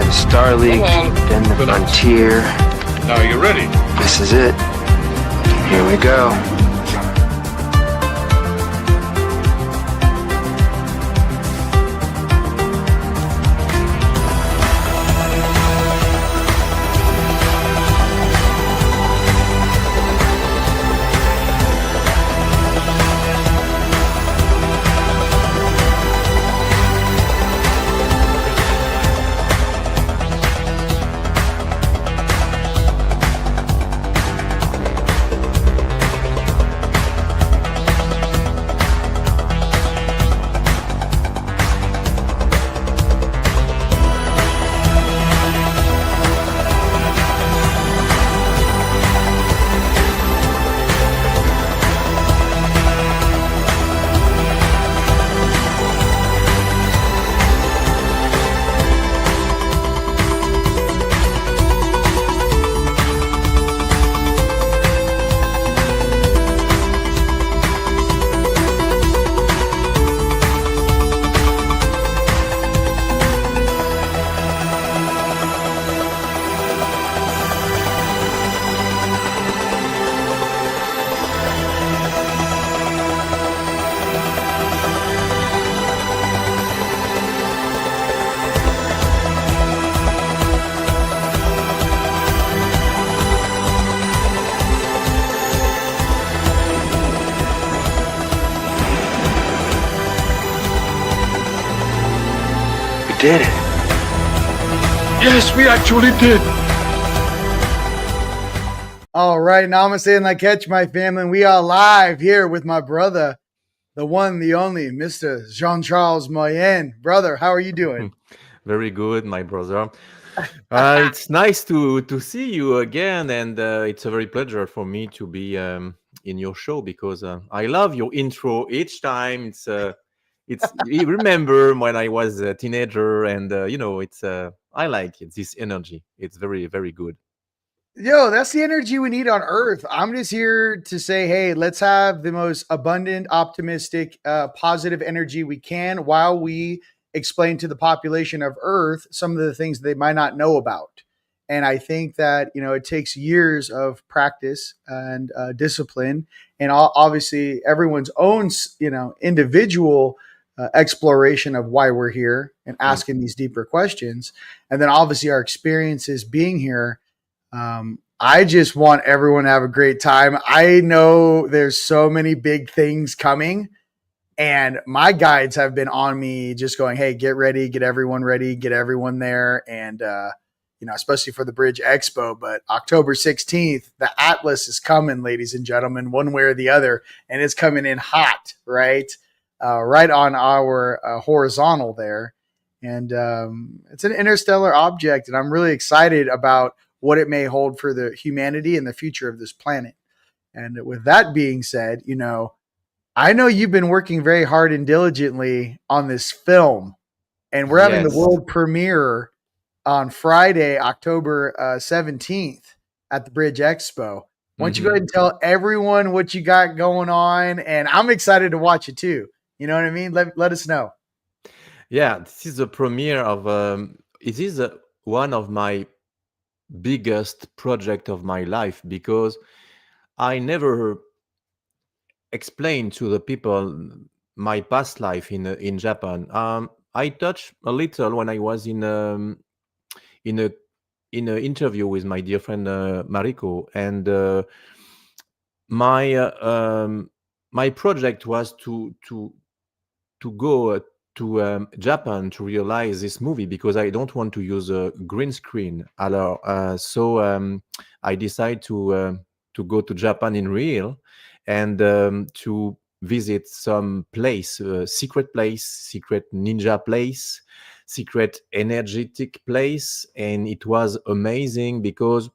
the Star League, then the Frontier. Now are you ready? This is it. Here we go. Did it. Yes, we actually did. All right, namaste and catch my family. We are live here with my brother, the one, the only, Mr. Jean-Charles Moyen. Brother, how are you doing? Very good, my brother. It's nice to see you again, and it's a very pleasure for me to be in your show because I love your intro each time. It's you remember when I was a teenager, and it's I like it, this energy. It's very, very good. Yo, that's the energy we need on Earth. I'm just here to say, hey, let's have the most abundant, optimistic, positive energy we can while we explain to the population of Earth some of the things they might not know about. And I think that, it takes years of practice and discipline and obviously everyone's own, individual exploration of why we're here and asking these deeper questions. And then obviously our experiences being here. I just want everyone to have a great time. I know there's so many big things coming, and my guides have been on me just going, hey, get ready, get everyone ready, get everyone there. And, especially for the Bridge Expo, but October 16th, the Atlas is coming, ladies and gentlemen, one way or the other. And it's coming in hot, right? Right on our horizontal there. And it's an interstellar object. And I'm really excited about what it may hold for the humanity and the future of this planet. And with that being said, I know you've been working very hard and diligently on this film, and we're having the world premiere on Friday, October 17th at the Bridge Expo. Why don't you go ahead and tell everyone what you got going on? And I'm excited to watch it too. You know what I mean? Let us know. Yeah, this is the premiere of, it is one of my biggest project of my life because I never explained to the people my past life in Japan. I touched a little when I was in an interview with my dear friend Mariko, and my project was to go to Japan to realize this movie because I don't want to use a green screen. So I decided to go to Japan in real and to visit some place, secret ninja place, secret energetic place. And it was amazing because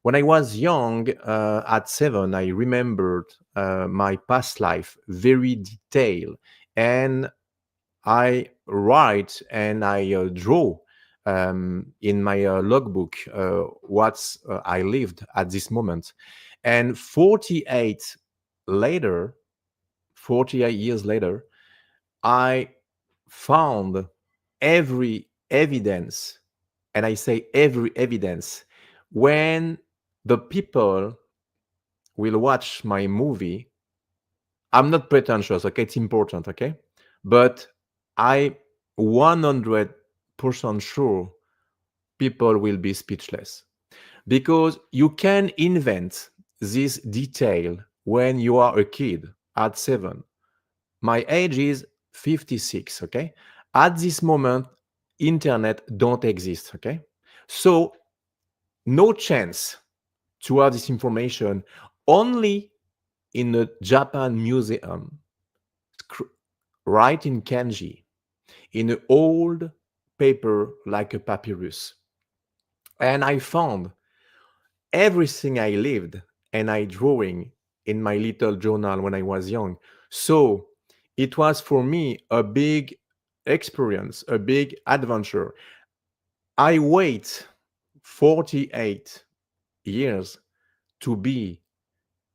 when I was young, at 7, I remembered my past life very detailed. And I write and I draw in my logbook what I lived at this moment. And 48 years later, I found every evidence and I say every evidence, when the people will watch my movie, I'm not pretentious, okay? It's important, okay? But I 100% sure people will be speechless, because you can invent this detail when you are a kid at 7. My age is 56, okay? At this moment, internet don't exist, okay? So no chance to have this information, only in a Japan museum, write in kanji, in an old paper like a papyrus. And I found everything I lived and I drawing in my little journal when I was young. So it was for me a big experience, a big adventure. I wait 48 years to be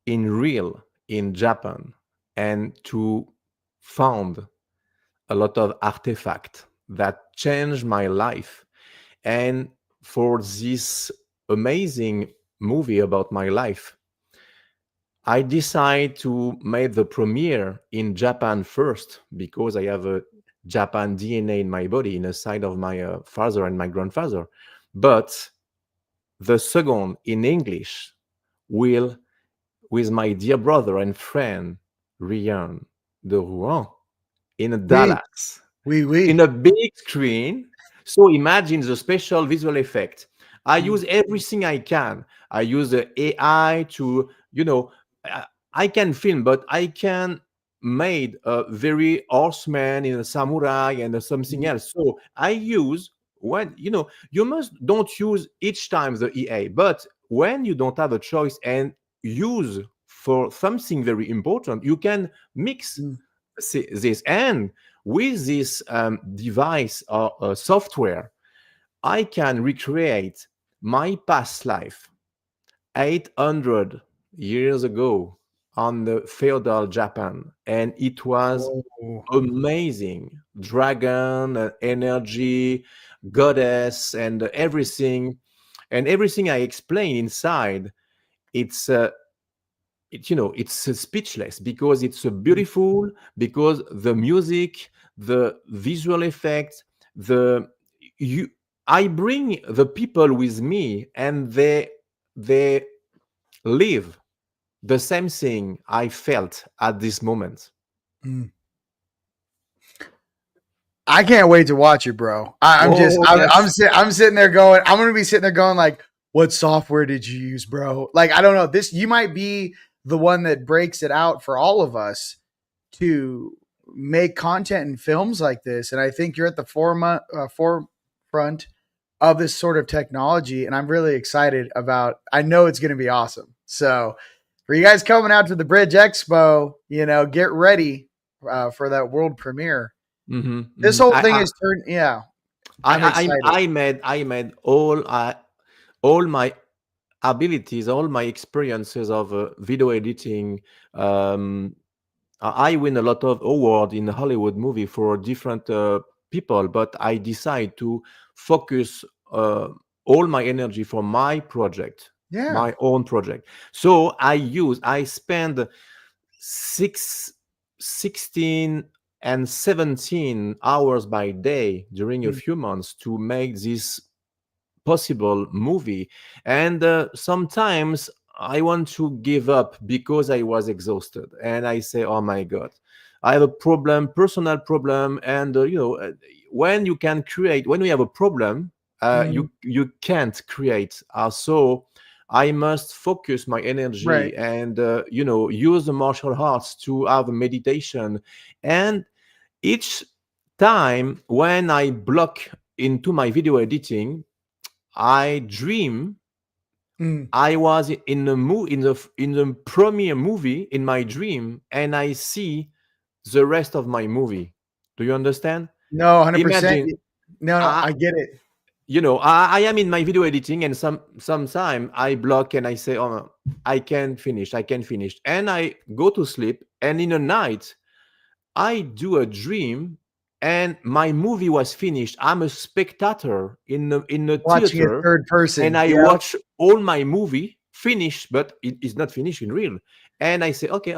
in real in Japan and to found a lot of artifact that changed my life. And for this amazing movie about my life, I decide to make the premiere in Japan first, because I have a Japan DNA in my body, in the side of my father and my grandfather. But the second in English will, with my dear brother and friend RIon DeRouen, in We, Dallas, in we. a big screen. So imagine the special visual effect. I use everything I can. I use the AI to, I I can film, but I can made a very horseman in a samurai and something else. So I use, when you must don't use each time the EA, but when you don't have a choice and use for something very important, you can mix this. And with this device or software, I can recreate my past life 800 years ago on the feudal Japan, and it was Oh, amazing. Dragon, energy, goddess, and everything I explain inside. It's it's speechless, because it's beautiful, because the music, the visual effects, the you I bring the people with me, and they live the same thing I felt at this moment. mm. I can't wait to watch it, bro. I'm just, Oh yes. I'm sitting there going, I'm gonna be sitting there going like, what software did you use, bro? Like, I don't know. This, you might be the one that breaks it out for all of us to make content and films like this. And I think you're at the forefront of this sort of technology, and I'm really excited about. I know it's going to be awesome. So, for you guys coming out to the Bridge Expo, get ready for that world premiere. Hmm, This hmm. whole thing is turned. Yeah, I'm excited. I made all my abilities, all my experiences of video editing. Um, I win a lot of award in Hollywood movie for different people, but I decide to focus all my energy for my project, Yeah. my own project. So I spend 16 and 17 hours by day during a Mm. few months to make this possible movie. And sometimes I want to give up because I was exhausted, and I say, oh my god, I have a problem, personal problem. And when we have a problem, Mm. you can't create. So I must focus my Right. energy and use the martial arts to have a meditation. And each time when I block into my video editing, I dream Mm. I was in the premiere movie in my dream, and I see the rest of my movie. Do you understand? No, 100%. Imagine, No, no, I I get it. I am in my video editing, and sometime I block and I say, oh no, I can finish, and I go to sleep, and in the night I do a dream and my movie was finished. I'm a spectator in the Watching it theater, third and person. I Yeah. watch all my movie finished, but it is not finished in real. And I say, okay.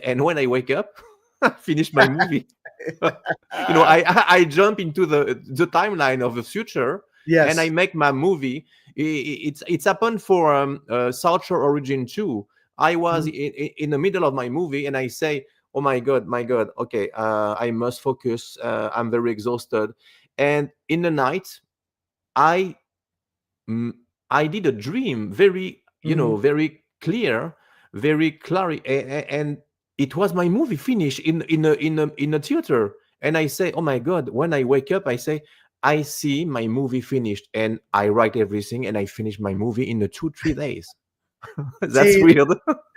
And when I wake up, I finish my movie. I jump into the timeline of the future, and I Yes. make my movie. It's happened for South Shore Origin 2. I was Mhm. in the middle of my movie, and I say, "Oh my god, okay, I must focus. I'm very exhausted." And in the night, I mm, I did a dream, very Mhm. very clear, very clear, and it was my movie finished in a theater. And I say, "Oh my god!" When I wake up, I say, "I see my movie finished," and I write everything, and I finish my movie in 2-3 days. That's See, weird.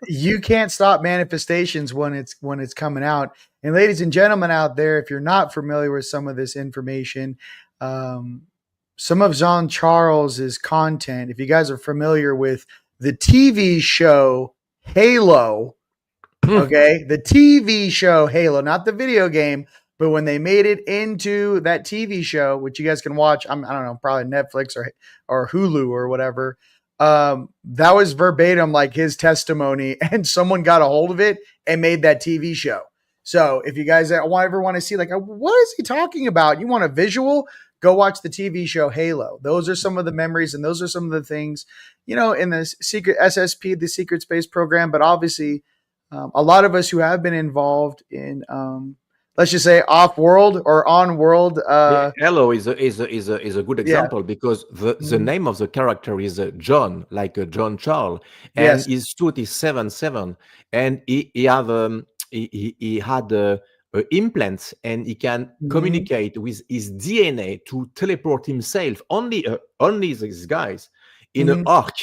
you can't stop manifestations when it's coming out. And ladies and gentlemen out there, if you're not familiar with some of this information, um, some of Jean Charles's content, if you guys are familiar with the TV show Halo, okay, the TV show Halo, not the video game, but when they made it into that TV show, which you guys can watch, I don't know, probably Netflix or Hulu or whatever. That was verbatim like his testimony, and someone got a hold of it and made that TV show. So if you guys ever want to see like what is he talking about, you want a visual, go watch the TV show Halo. Those are some of the memories, and those are some of the things, in the secret SSP, the secret space program. But obviously, a lot of us who have been involved in, let's just say, off-world or on-world. Yeah, Hello is a good Yeah. example, because the Mhm. name of the character is John, like John Charles, and Yes. his suit is 7-7, and he had implants, and he can Mhm. communicate with his DNA to teleport himself. Only these guys in an Mhm. arc,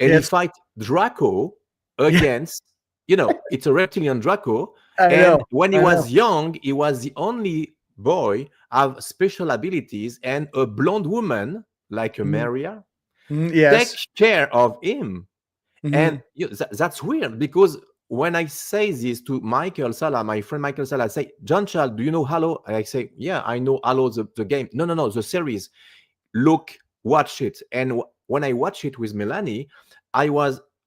and he Yes. fight Draco Yeah. against, it's a reptilian Draco. I And know. when he I know. was young, he was the only boy have special abilities, and a blonde woman like a Mhm. Maria Mhm. take Yes. care of him. And Mhm. that's weird, because when I say this to Michael Sala, my friend Michael Sala, I say, "John Child, do you know Halo?" And I say, "Yeah, I know Halo, the game." No, the series. Look, watch it. And when I watch it with Melanie,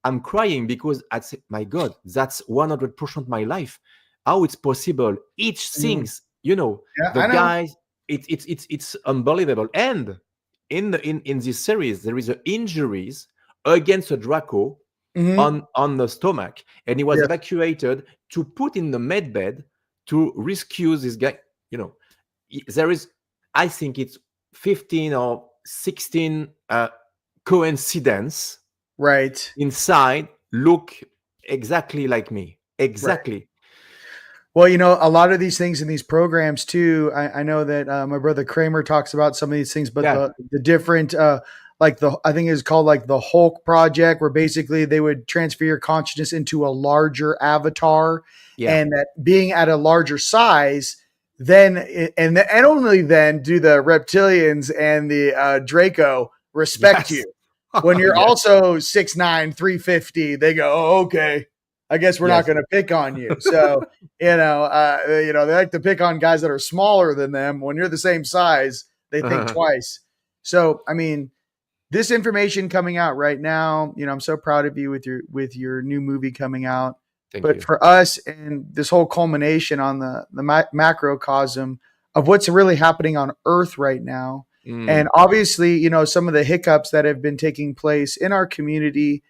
I'm crying, because I say, "My God, that's 100% my life. How it's possible? Each Mhm. things, Yeah, the I know. guys, it's unbelievable." And in this series, there is a injuries against a Draco Mhm. on the stomach, and he was Yes. evacuated to put in the med bed to rescue this guy. You know, there is, I think it's 15 or 16 coincidence Right. inside look exactly like me. Right. Exactly. Well, a lot of these things in these programs too. I know that my brother Kramer talks about some of these things, but Yeah. the different, like I think it's called like the Hulk project, where basically they would transfer your consciousness into a larger avatar, Yeah. and that being at a larger size, then and only then do the reptilians and the Draco respect Yes. you. When you're Yes. also 6'9", 350, they go, oh, okay, I guess we're not Yes. going to pick on you. So they like to pick on guys that are smaller than them. When you're the same size, they think twice. So, I mean, this information coming out right now, I'm so proud of you with your new movie coming out. Thank But you. for us, and this whole culmination on the macrocosm of what's really happening on Earth right now, and Mm. obviously, some of the hiccups that have been taking place in our community,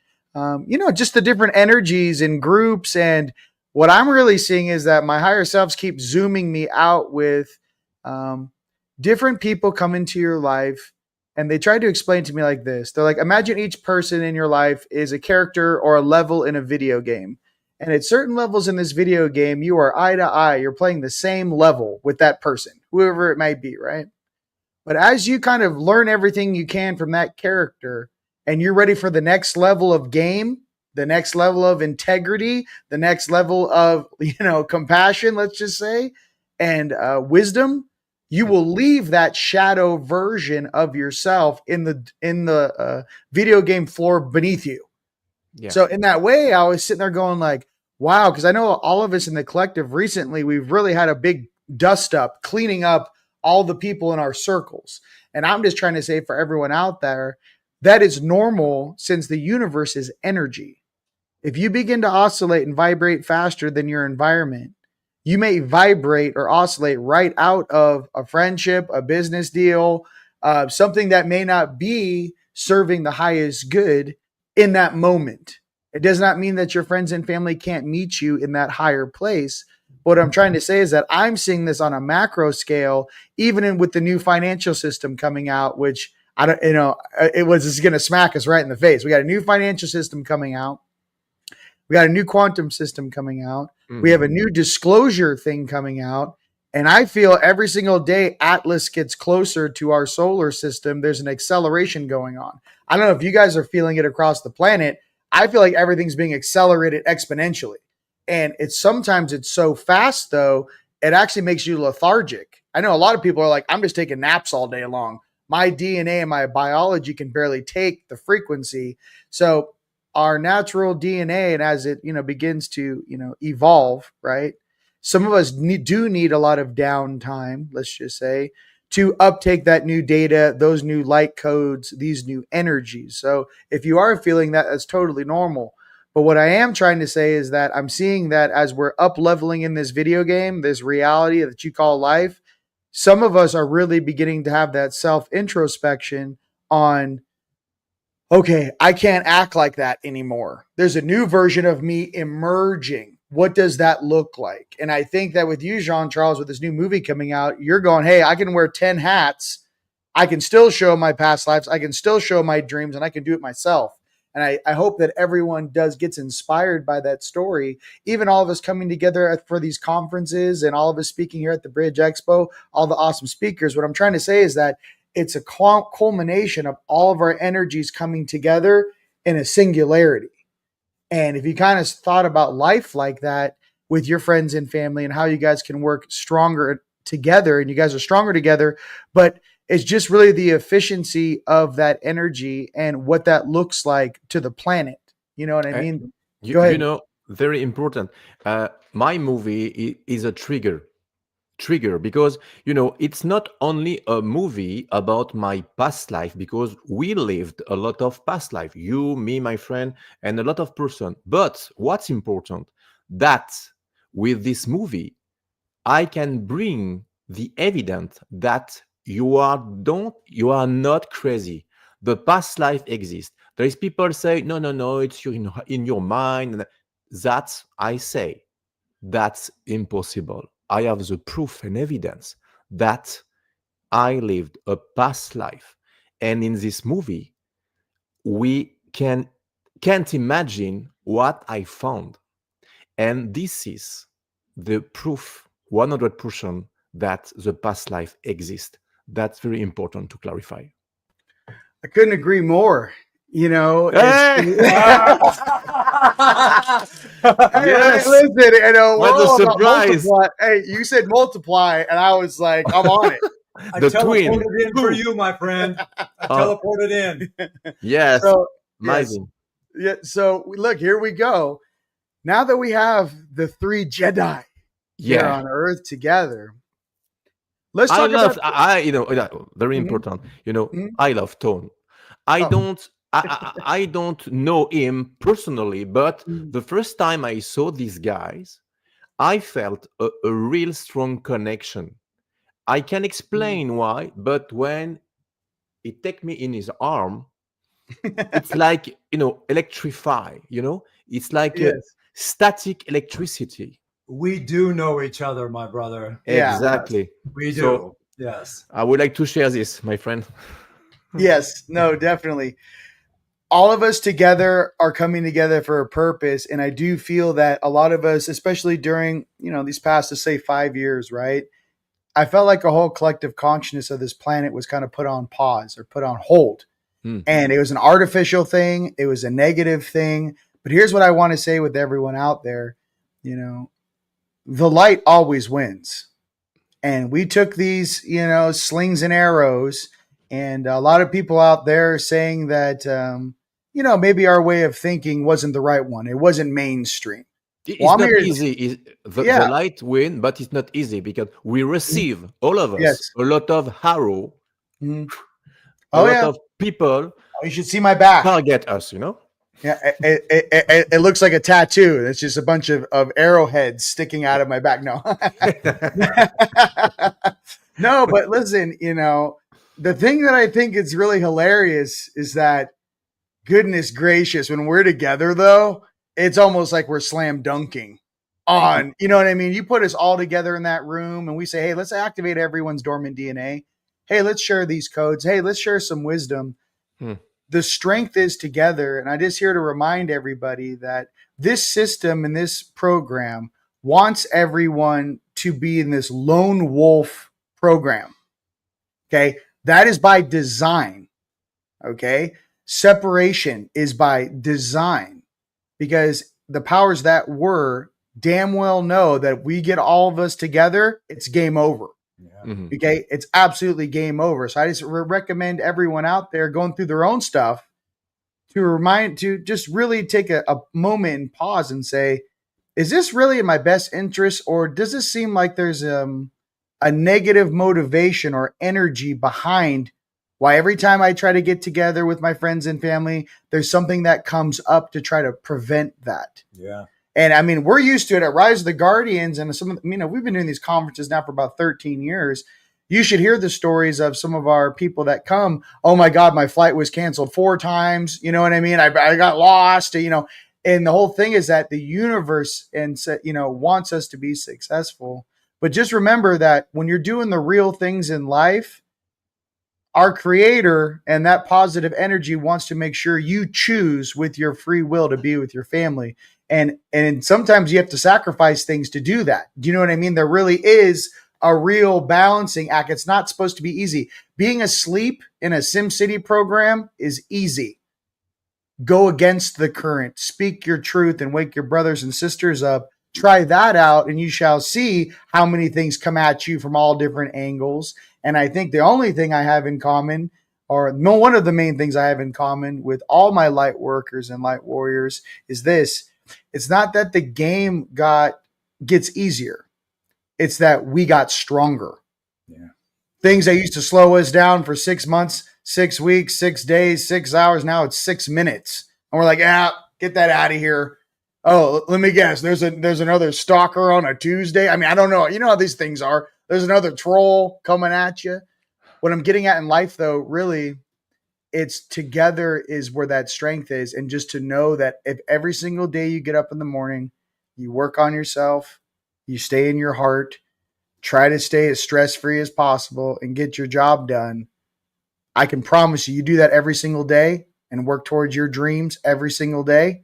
just the different energies and groups. And what I'm really seeing is that my higher selves keep zooming me out with um, different people come into your life, and they tried to explain to me like this. They're like, imagine each person in your life is a character or a level in a video game. And at certain levels in this video game, you are eye to eye. You're playing the same level with that person, whoever it might be, right? But as you kind of learn everything you can from that character, and you're ready for the next level of game, the next level of integrity, the next level of compassion, let's just say, and wisdom, you Yeah. will leave that shadow version of yourself in the video game floor beneath you. Yeah. So in that way, I was sitting there going like, wow, because I know all of us in the collective recently, we've really had a big dust up, cleaning up all the people in our circles. And I'm just trying to say for everyone out there, that is normal since the universe is energy. If you begin to oscillate and vibrate faster than your environment, you may vibrate or oscillate right out of a friendship, a business deal, something that may not be serving the highest good in that moment. It does not mean that your friends and family can't meet you in that higher place. What I'm trying to say is that I'm seeing this on a macro scale, even with the new financial system coming out, which I don't, it was just going to smack us right in the face. We got a new financial system coming out. We got a new quantum system coming out. Mm-hmm. We have a new disclosure thing coming out. And I feel every single day Atlas gets closer to our solar system, there's an acceleration going on. I don't know if you guys are feeling it across the planet. I feel like everything's being accelerated exponentially. And sometimes it's so fast, though, it actually makes you lethargic. I know a lot of people are like, I'm just taking naps all day long. My DNA and my biology can barely take the frequency. So our natural DNA, and as it begins to evolve, right? Some of us do need a lot of downtime, let's just say, to uptake that new data, those new light codes, these new energies. So if you are feeling that, that's totally normal. But what I am trying to say is that I'm seeing that as we're up leveling in this video game, this reality that you call life, some of us are really beginning to have that self-introspection on, okay, I can't act like that anymore. There's a new version of me emerging. What does that look like? And I think that with you, Jean-Charles, with this new movie coming out, you're going, hey, I can wear 10 hats. I can still show my past lives. I can still show my dreams, and I can do it myself. And I hope that everyone gets inspired by that story. Even all of us coming together for these conferences and all of us speaking here at the Bridge Expo, all the awesome speakers. What I'm trying to say is that it's a culmination of all of our energies coming together in a singularity. And if you kind of thought about life like that with your friends and family and how you guys can work stronger together, and you guys are stronger together, but it's just really the efficiency of that energy and what that looks like to the planet. You know what I mean? Go ahead. Very important. My movie is a trigger because it's not only a movie about my past life, because we lived a lot of past life, you, me, my friend, and a lot of person. But what's important, that with this movie I can bring the evidence that you are not crazy. The past life exists. There is people say no, it's in your mind. That's, I say, that's impossible. I have the proof and evidence that I lived a past life. And in this movie, we can't imagine what I found. And this is the proof 100% that the past life exists. That's very important to clarify. I couldn't agree more. Hey! Yes. Listen, what a surprise! Hey, you said multiply, and I was like, I'm on it. I teleported in for you, my friend. I teleported in. Yes, so, amazing. Yes. Yeah. So look, here we go. Now that we have the 3 Jedi here on Earth together, let's talk about. Very important. I love Tone. I don't know him personally, but the first time I saw these guys, I felt a real strong connection. I can explain why, but when he take me in his arm, it's like, electrify, it's like static electricity. We do know each other, my brother. Yeah, exactly. We do. So, yes. I would like to share this, my friend. Yes, no, definitely. All of us together are coming together for a purpose. And I do feel that a lot of us, especially during, these past, to say 5 years, right? I felt like a whole collective consciousness of this planet was kind of put on pause or put on hold. And it was an artificial thing. It was a negative thing. But here's what I want to say with everyone out there. The light always wins. And we took these, slings and arrows. And a lot of people out there saying that, maybe our way of thinking wasn't the right one. It wasn't mainstream. It's Well, I'm not here. easy. The Yeah. light win, but it's not easy because we receive, all of us, Yes. a lot of arrow, Mhm. a Oh lot yeah. of people Oh, you should see my back. target us, you know? Yeah, it looks like a tattoo. It's just a bunch of arrowheads sticking out of my back. No, no, but listen, the thing that I think is really hilarious is that, goodness gracious, when we're together, though, it's almost like we're slam dunking on, you know what I mean? You put us all together in that room and we say, hey, let's activate everyone's dormant DNA. Hey, let's share these codes. Hey, let's share some wisdom. Hmm. The strength is together. And I just here to remind everybody that this system and this program wants everyone to be in this lone wolf program. Okay. That is by design. Okay. Separation is by design because the powers that were damn well know that if we get all of us together, it's game over. Yeah. Okay. It's absolutely game over. So I just recommend everyone out there going through their own stuff to just really take a moment and pause and say, is this really in my best interest, or does it seem like there's a negative motivation or energy behind why every time I try to get together with my friends and family, there's something that comes up to try to prevent that. Yeah. And I mean, we're used to it at Rise of the Guardians, and we've been doing these conferences now for about 13 years. You should hear the stories of some of our people that come. Oh my God, my flight was canceled 4 times. You know what I mean? I got lost. And the whole thing is that the universe wants us to be successful. But just remember that when you're doing the real things in life, our creator and that positive energy wants to make sure you choose with your free will to be with your family. And sometimes you have to sacrifice things to do that. Do you know what I mean? There really is a real balancing act. It's not supposed to be easy. Being asleep in a SimCity program is easy. Go against the current, speak your truth, and wake your brothers and sisters up. Try that out, and you shall see how many things come at you from all different angles. And I think the only thing I have in common, or no, one of the main things I have in common with all my light workers and light warriors is this. It's not that the game gets easier. It's that we got stronger. Yeah. Things that used to slow us down for 6 months, 6 weeks, 6 days, 6 hours. Now it's 6 minutes. And we're like, get that out of here. Oh, let me guess. There's another stalker on a Tuesday. I mean, I don't know. You know how these things are. There's another troll coming at you. What I'm getting at in life, though, really, it's together is where that strength is. And just to know that if every single day you get up in the morning, you work on yourself, you stay in your heart, try to stay as stress-free as possible and get your job done. I can promise you do that every single day and work towards your dreams every single day.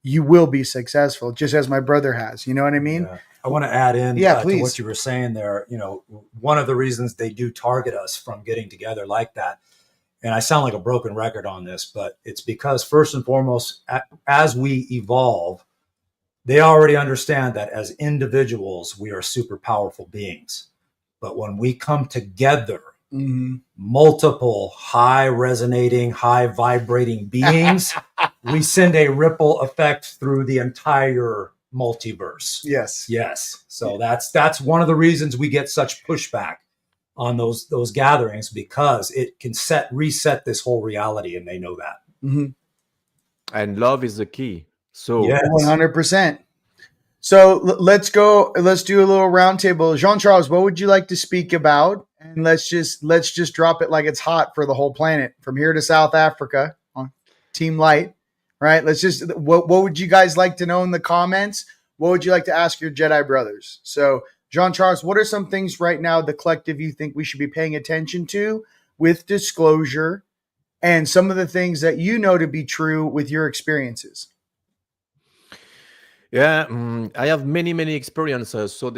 You will be successful, just as my brother has. You know what I mean? Yeah. I want to add in Yeah, to please. what you were saying there. One of the reasons they do target us from getting together like that, and I sound like a broken record on this, but it's because first and foremost, as we evolve, they already understand that as individuals, we are super powerful beings. But when we come together, multiple high resonating, high vibrating beings, we send a ripple effect through the entire multiverse. Yes. So that's one of the reasons we get such pushback on those gatherings, because it can reset this whole reality, and they know that. Mm-hmm. And love is the key. So Yes. 100%. So let's go. Let's do a little roundtable. Jean-Charles, what would you like to speak about? And let's just drop it like it's hot for the whole planet, from here to South Africa on TeamLight. Right? What would you guys like to know in the comments? What would you like to ask your Jedi brothers? So, Jean-Charles, what are some things right now, the collective, you think we should be paying attention to with disclosure, and some of the things that you know to be true with your experiences? yeah, I have many experiences. So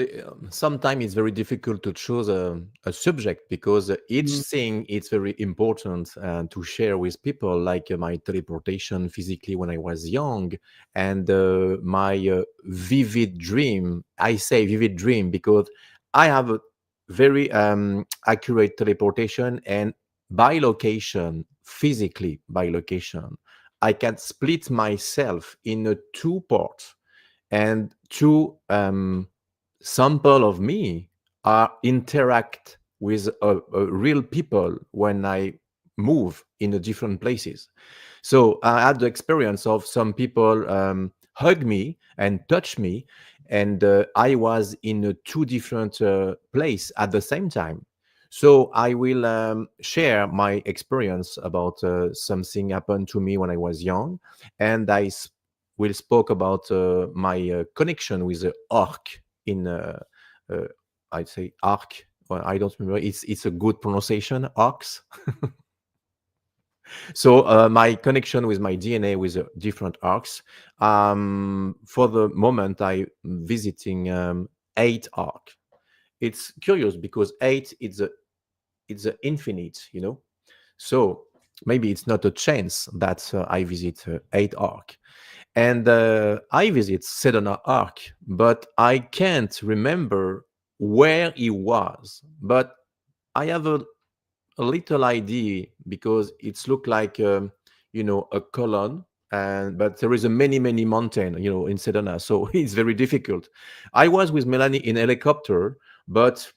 sometimes it's very difficult to choose a subject, because each thing is very important to share with people, like my teleportation physically when I was young, and my vivid dream. I say vivid dream because I have a very accurate teleportation, and by location, physically by location, I can split myself in 2 parts. and two sample of me are interact with real people when I move in the different places. So I had the experience of some people hug me and touch me, and I was in two different place at the same time. So I will share my experience about something happened to me when I was young, and will spoke about my connection with the orc in uh, I'd say arc. Well, I don't remember. It's a good pronunciation, orcs. So my connection with my DNA with different arcs. For the moment, I visiting 8 arc. It's curious because 8 it's a infinite, you know. So maybe it's not a chance that I visit 8 arc, and I visit Sedona arc, but I can't remember where he was. But I have a little idea because it's look like a column, and but there is a many mountain in Sedona, so it's very difficult. I was with Melanie in helicopter, but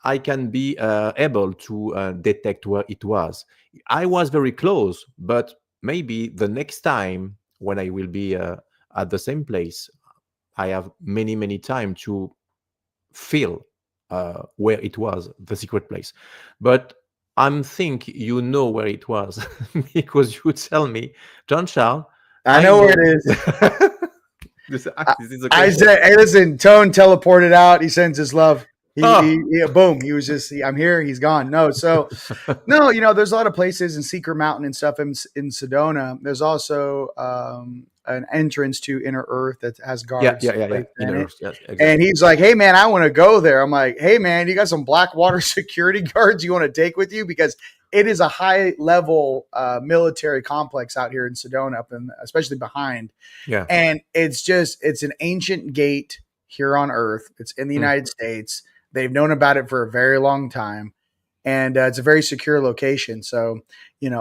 I can be able to detect where it was. I was very close, but maybe the next time when I will be at the same place, I have many time to feel where it was, the secret place. But I'm think you know where it was because you tell me, John Charles, I I know where know. it is. this, this is a I question. said, "Hey, listen, Tone teleported out. He sends his love. Oh, Boom. He was just, I'm here. He's gone. No, so no, there's a lot of places in Secret Mountain and stuff in Sedona. There's also an entrance to Inner Earth that has guards yeah. placed in Inner, it. yes, And exactly. he's like, "Hey, man, I want to go there." I'm like, "Hey, man, you got some Blackwater security guards you want to take with you?" Because it is a high level military complex out here in Sedona, up in, especially behind. Yeah. And it's an ancient gate here on Earth. It's in the Mm. United States. They've known about it for a very long time, and it's a very secure location. So,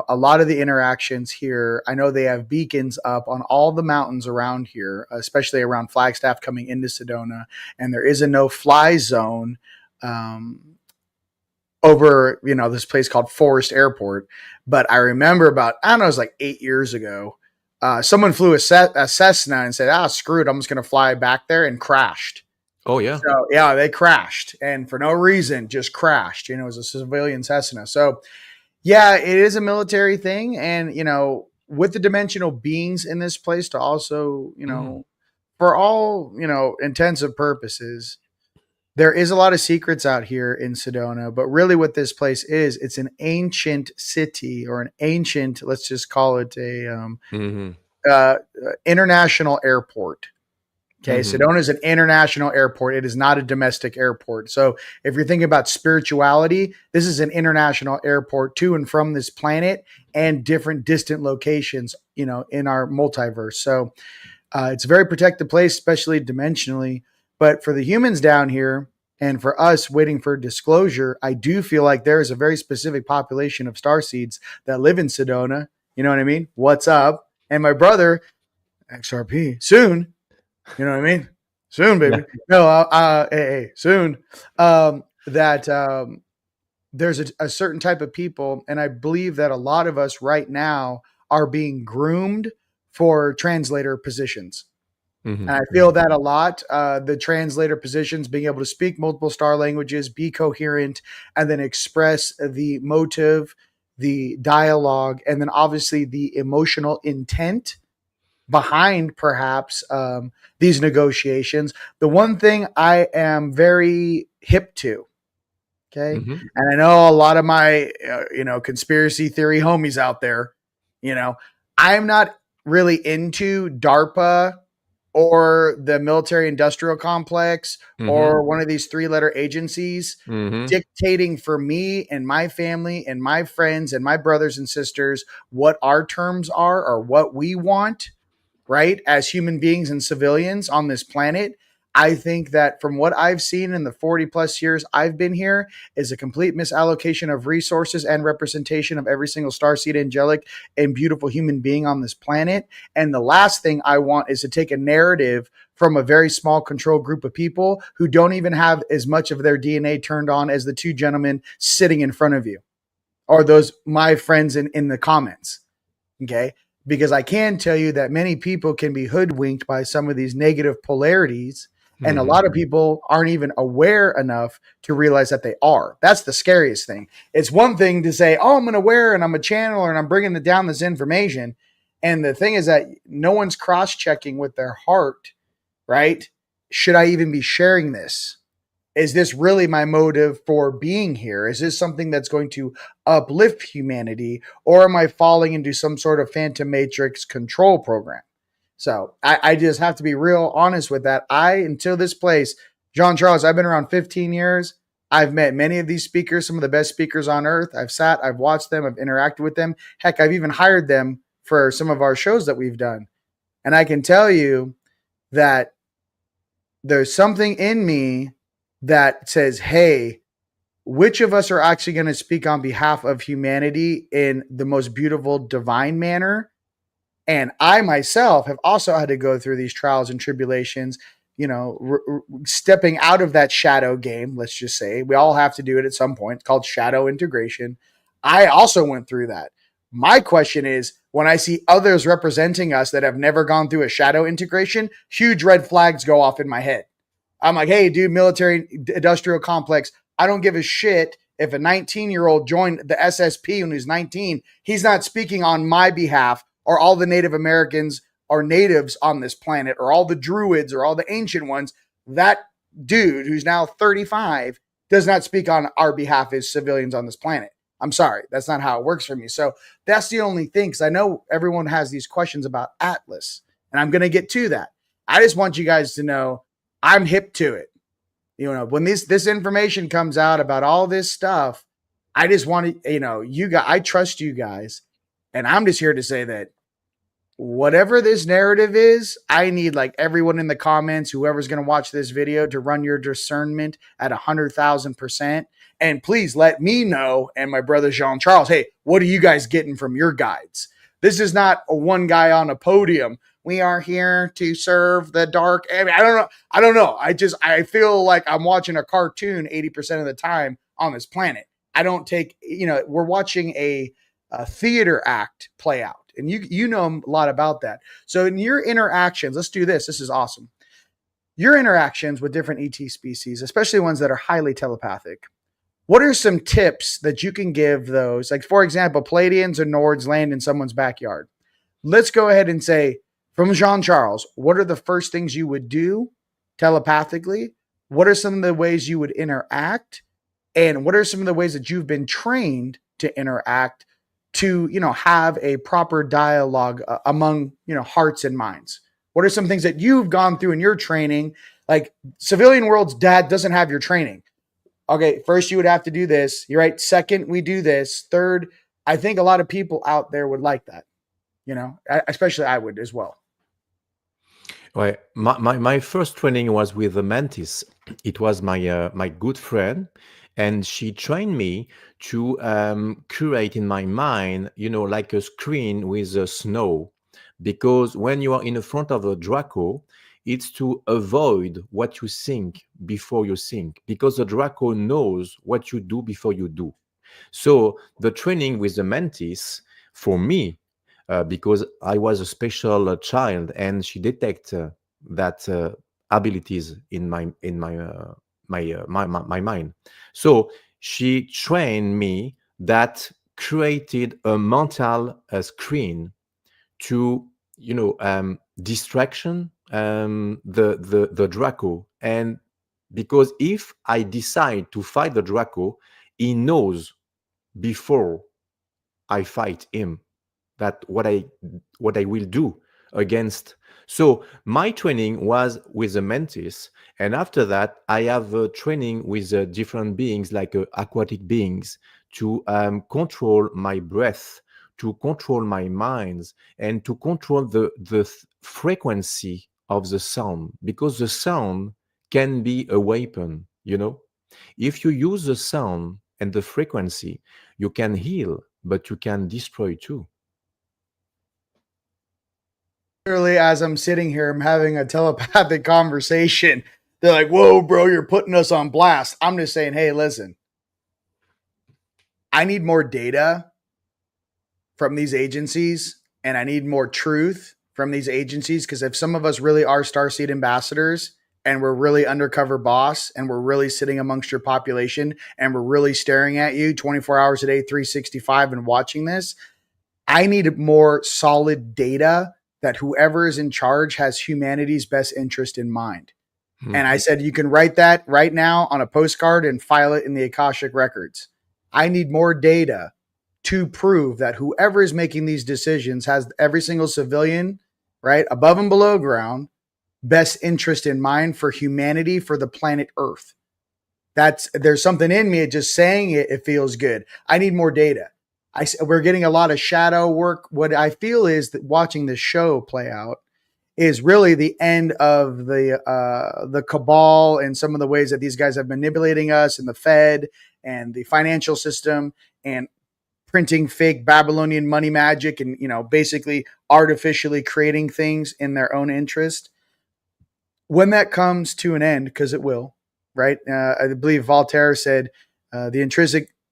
a lot of the interactions here, I know they have beacons up on all the mountains around here, especially around Flagstaff coming into Sedona, and there is a no-fly zone over, this place called Forest Airport. But I remember about, I don't know, it was like 8 years ago. Someone flew a Cessna and said, screw it, I'm just going to fly back there, and crashed. Oh yeah. So yeah, they crashed, and for no reason, just crashed. It was a civilian Cessna. So yeah, it is a military thing, and with the dimensional beings in this place to also, Mm. for all intensive purposes, there is a lot of secrets out here in Sedona. But really, what this place is, it's an ancient city, or an ancient, let's just call it a Hmm. uh, international airport. Okay, Hmm. Sedona is an international airport. It is not a domestic airport. So if you're thinking about spirituality, this is an international airport to and from this planet and different distant locations, in our multiverse. So it's a very protected place, especially dimensionally. But for the humans down here and for us waiting for disclosure, I do feel like there is a very specific population of starseeds that live in Sedona. You know what I mean? What's up? And my brother, XRP, soon. You know what I mean? Soon, Yeah. baby. No, hey, soon. That there's a certain type of people, and I believe that a lot of us right now are being groomed for translator positions. Hmm. And I feel that a lot. The translator positions, being able to speak multiple star languages, be coherent, and then express the motive, the dialogue, and then obviously the emotional intent behind perhaps these negotiations. The one thing I am very hip to, okay, Hmm. and I know a lot of my conspiracy theory homies out there, I'm not really into DARPA or the military industrial complex Hmm. or one of these three-letter agencies Hmm. dictating for me and my family and my friends and my brothers and sisters what our terms are or what we want, right? As human beings and civilians on this planet. I think that from what I've seen in the 40 plus years I've been here is a complete misallocation of resources and representation of every single starseed, angelic, and beautiful human being on this planet. And the last thing I want is to take a narrative from a very small control group of people who don't even have as much of their DNA turned on as the two gentlemen sitting in front of you or those my friends in the comments. Okay. Because I can tell you that many people can be hoodwinked by some of these negative polarities. And a lot of people aren't even aware enough to realize that they are. That's the scariest thing. It's one thing to say, oh, I'm an aware and I'm a channeler and I'm bringing down this information. And the thing is that no one's cross-checking with their heart, right? Should I even be sharing this? Is this really my motive for being here? Is this something that's going to uplift humanity? Or am I falling into some sort of Phantom Matrix control program? So I just have to be real honest with that. Until this place, Jean Charles, I've been around 15 years. I've met many of these speakers, some of the best speakers on earth. I've watched them, I've interacted with them. Heck, I've even hired them for some of our shows that we've done. And I can tell you that there's something in me that says, hey, which of us are actually going to speak on behalf of humanity in the most beautiful, divine manner? And I myself have also had to go through these trials and tribulations, stepping out of that shadow game. Let's just say we all have to do it at some point. It's called shadow integration. I also went through that. My question is, when I see others representing us that have never gone through a shadow integration, huge red flags go off in my head. I'm like, hey, dude, military industrial complex. I don't give a shit if a 19-year-old joined the SSP when he was 19. He's not speaking on my behalf, or all the Native Americans or natives on this planet, or all the druids or all the ancient ones. That dude who's now 35 does not speak on our behalf as civilians on this planet. I'm sorry. That's not how it works for me. So that's the only thing, because I know everyone has these questions about Atlas, and I'm going to get to that. I just want you guys to know I'm hip to it. When this information comes out about all this stuff, I just want to, you guys, I trust you guys. And I'm just here to say that whatever this narrative is, I need like everyone in the comments, whoever's going to watch this video, to run your discernment at 100,000%. And please let me know, and my brother Jean Charles, hey, what are you guys getting from your guides? This is not a one guy on a podium. We are here to serve the dark. I mean, I don't know. I feel like I'm watching a cartoon 80% of the time on this planet. I don't take, we're watching a theater act play out. And you know a lot about that. So in your interactions, let's do this. This is awesome. Your interactions with different ET species, especially ones that are highly telepathic, what are some tips that you can give those? Like, for example, Palladians or Nords land in someone's backyard. Let's go ahead and say, from Jean Charles, what are the first things you would do telepathically? What are some of the ways you would interact? And what are some of the ways that you've been trained to interact to, have a proper dialogue among, hearts and minds? What are some things that you've gone through in your training? Like, civilian world's dad doesn't have your training. Okay, first you would have to do this. You're right. Second, we do this. Third, I think a lot of people out there would like that. Especially I would as well. Right. My first training was with the Mantis. It was my good friend, and she trained me to curate in my mind, like a screen with snow. Because when you are in the front of a Draco, it's to avoid what you think before you think, because the Draco knows what you do before you do. So the training with the Mantis, for me, because I was a special child, and she detect that abilities in my mind. So she trained me that created a mental screen to distraction the Draco. And because if I decide to fight the Draco, he knows before I fight him that what I will do against. So my training was with the Mantis, and after that I have a training with different beings, like aquatic beings, to control my breath, to control my minds, and to control the frequency of the sound, because the sound can be a weapon, you know. If you use the sound and the frequency, you can heal, but you can destroy too. Literally, as I'm sitting here, I'm having a telepathic conversation. They're like, whoa, bro, you're putting us on blast. I'm just saying, hey, listen, I need more data from these agencies, and I need more truth from these agencies, because if some of us really are Starseed ambassadors and we're really undercover boss and we're really sitting amongst your population and we're really staring at you 24 hours a day, 365 and watching this, I need more solid data that whoever is in charge has humanity's best interest in mind. And I said, you can write that right now on a postcard and file it in the Akashic records. I need more data to prove that whoever is making these decisions has every single civilian, right, above and below ground, best interest in mind for humanity, for the planet Earth. There's something in me, just saying it, it feels good. I need more data. We're getting a lot of shadow work. What I feel is that watching this show play out is really the end of the cabal and some of the ways that these guys have manipulating us, and the Fed and the financial system, and printing fake Babylonian money magic, and basically artificially creating things in their own interest. When that comes to an end, because it will, right? I believe Voltaire said the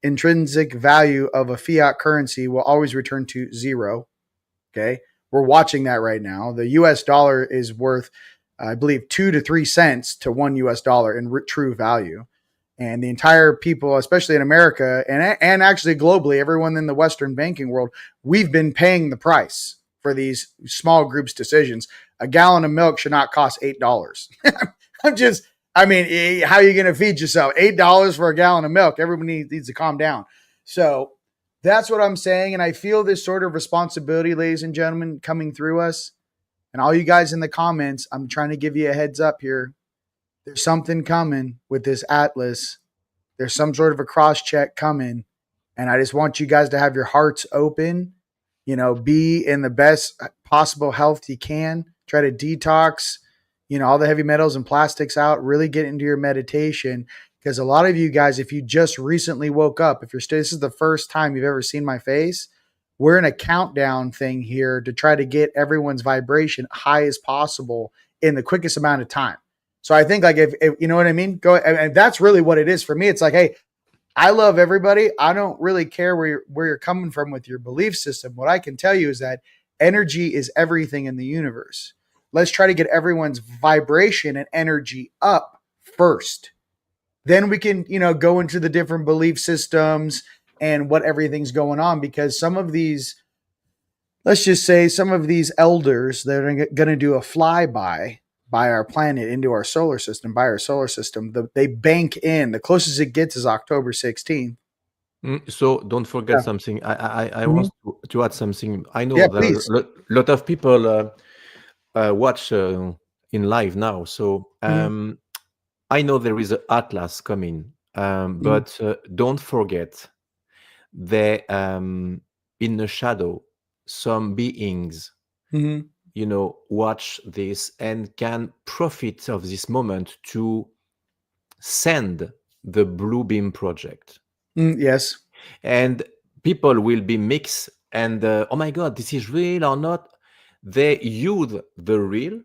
intrinsic value of a fiat currency will always return to zero. Okay. We're watching that right now. The US dollar is worth, I believe, 2 to 3 cents to $1 US in true value. And the entire people, especially in America and actually globally, everyone in the Western banking world, we've been paying the price for these small groups' decisions. A gallon of milk should not cost $8. How are you going to feed yourself? $8 for a gallon of milk. Everybody needs to calm down. So that's what I'm saying. And I feel this sort of responsibility, ladies and gentlemen, coming through us. And all you guys in the comments, I'm trying to give you a heads up here. There's something coming with this Atlas. There's some sort of a cross check coming. And I just want you guys to have your hearts open, be in the best possible health you can. Try to detox, all the heavy metals and plastics out. Really get into your meditation. Because a lot of you guys, if you just recently woke up, this is the first time you've ever seen my face, we're in a countdown thing here to try to get everyone's vibration high as possible in the quickest amount of time. So I think, like, if you know what I mean, and that's really what it is for me. It's like, hey, I love everybody. I don't really care where you're coming from with your belief system. What I can tell you is that energy is everything in the universe. Let's try to get everyone's vibration and energy up first. Then we can, go into the different belief systems and what everything's going on, because some of these, let's just say some of these elders that are going to do a flyby by our planet into our solar system, they bank in. The closest it gets is October 16th. So don't forget something. I want to add something. I know please. a lot of people watch in live now. So I know there is an Atlas coming, but don't forget that in the shadow, some beings, watch this and can profit of this moment to send the Blue Beam project. Yes. And people will be mixed and, oh my God, this is real or not? They use the real,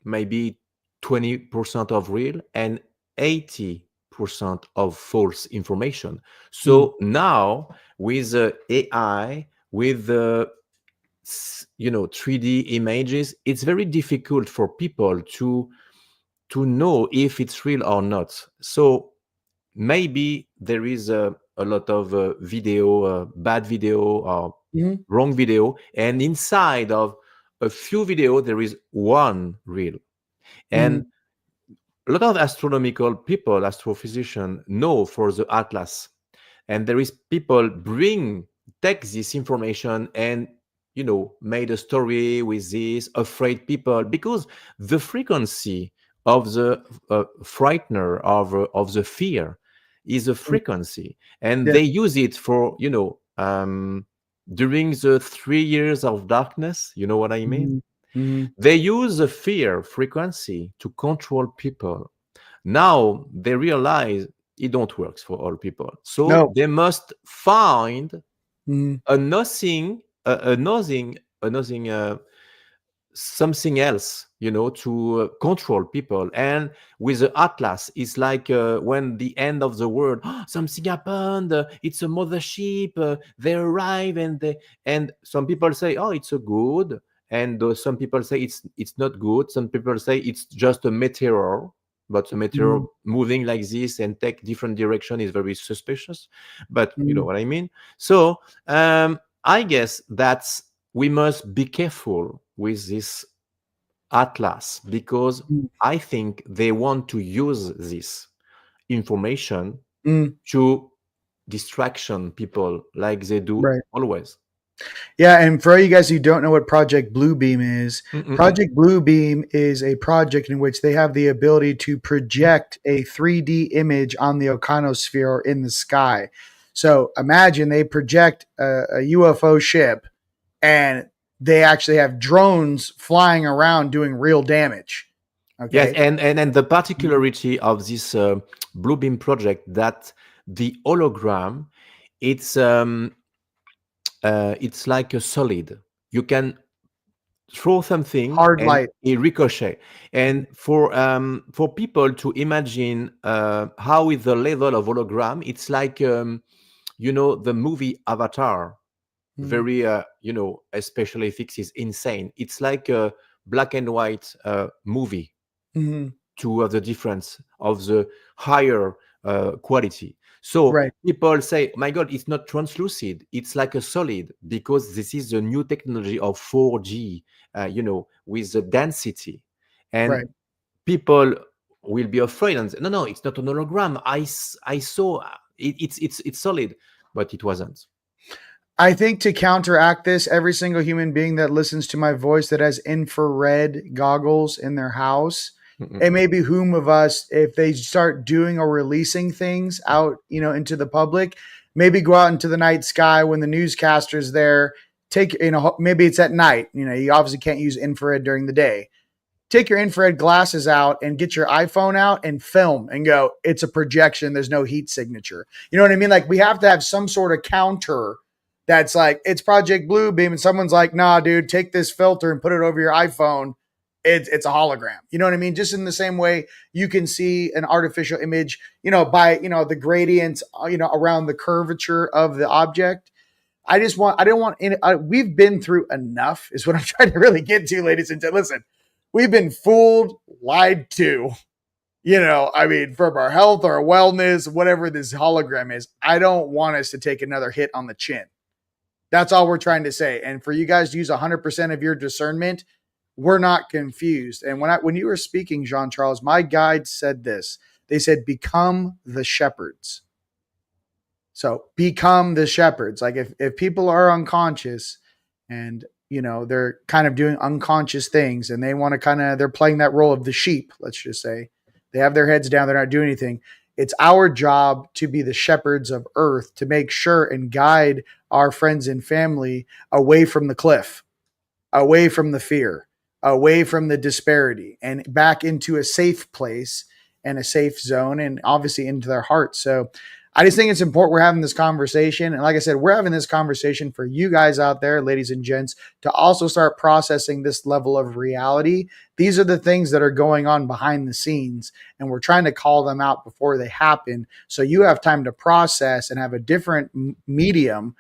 maybe 20% of real and 80% of false information. So now with AI, with the 3D images, it's very difficult for people to know if it's real or not. So maybe there is a lot of video, bad video or wrong video, and inside of a few video there is one real. And a lot of astronomical people, astrophysicians, know for the Atlas, and there is people take this information and made a story with this, afraid people, because the frequency of the frightener of the fear is a frequency, and they use it for during the 3 years of darkness. You know what I mean? They use the fear frequency to control people. Now they realize it don't work for all people. So No. they must find Mm, a nothing, something else, to control people. And with the atlas, it's like when the end of the world, something happened, it's a mothership, they arrive, and some people say, oh, it's a good, and some people say it's not good. Some people say it's just a meteor, but a meteor mm, moving like this and take different direction is very suspicious. But you know mm, what I mean. So I guess that's we must be careful with this atlas, because mm, I think they want to use this information mm. to distraction people like they do Right. always. Yeah, and for all you guys who don't know what Project Bluebeam is, Mm-mm-mm. Project Bluebeam is a project in which they have the ability to project a 3D image on the ionosphere or in the sky. So imagine they project a UFO ship and they actually have drones flying around doing real damage. Yes, Okay. and the particularity of this Bluebeam project, that the hologram, it's it's like a solid. You can throw something Hard and light. it ricochet. And for people to imagine how is the level of hologram, it's like the movie Avatar. Mm, Very special effects is insane. It's like a black and white movie, mhm. to the difference of the higher quality. So Right. people say, my God, it's not translucid. It's like a solid, because this is the new technology of 4G, with the density. And Right. people will be afraid and say, no, no, it's not an hologram. I saw it's solid, but it wasn't. I think to counteract this, every single human being that listens to my voice that has infrared goggles in their house, it Mm-mm. may behoove of us, if they start doing or releasing things out, into the public, maybe go out into the night sky when the newscaster's there. Take, maybe it's at night. You obviously can't use infrared during the day. Take your infrared glasses out and get your iPhone out and film and go, it's a projection. There's no heat signature. You know what I mean? Like, we have to have some sort of counter that's like, it's Project Bluebeam. And someone's like, nah, dude, take this filter and put it over your iPhone. It's a hologram. You know what I mean? Just in the same way you can see an artificial image, by, the gradients, around the curvature of the object. I don't want any, we've been through enough, is what I'm trying to really get to, ladies and gentlemen. Listen, we've been fooled, lied to, I mean, from our health, our wellness, whatever this hologram is. I don't want us to take another hit on the chin. That's all we're trying to say. And for you guys to use 100% of your discernment, we're not confused. And when you were speaking, Jean Charles, my guide said this. They said, become the shepherds. So become the shepherds. Like, if people are unconscious and they're kind of doing unconscious things and they want to they're playing that role of the sheep, let's just say. They have their heads down, they're not doing anything. It's our job to be the shepherds of earth, to make sure and guide our friends and family away from the cliff, away from the fear, away from the disparity, and back into a safe place and a safe zone, and obviously into their hearts. So I just think it's important we're having this conversation. And like I said, we're having this conversation for you guys out there, ladies and gents, to also start processing this level of reality. These are the things that are going on behind the scenes, and we're trying to call them out before they happen. So you have time to process and have a different medium